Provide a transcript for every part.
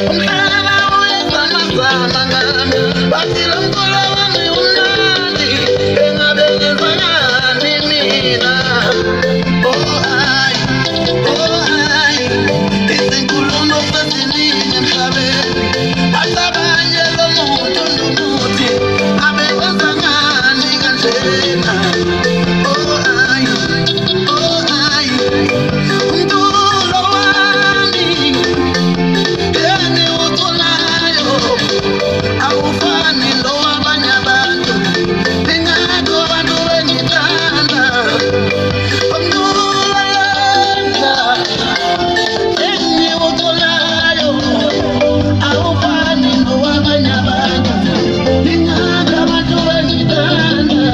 umhlaba uyezamazama ngami bathi lo mculo wami umnandi engabe ngenzanani mina izinkulumo seziningi emhlabeni asabanye lo muntu nomuthi abe wenza ngani kanjena umculo wami engiwuculayo awufani nowabanye abantu ingakho abantu bengithanda umculo lona engiwuculayo awufani nowabanye abantu ingakho abantu bengithanda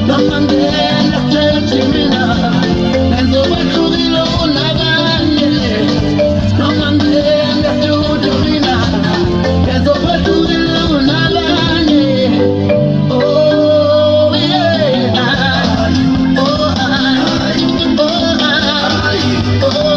noma ngena stage mina ngizobahlukile kunabanye noma ngena studio mina ngizobahlukile kunabanye oh yeah oh I oh I oh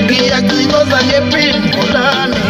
ngiyacikoza ngepimbo lami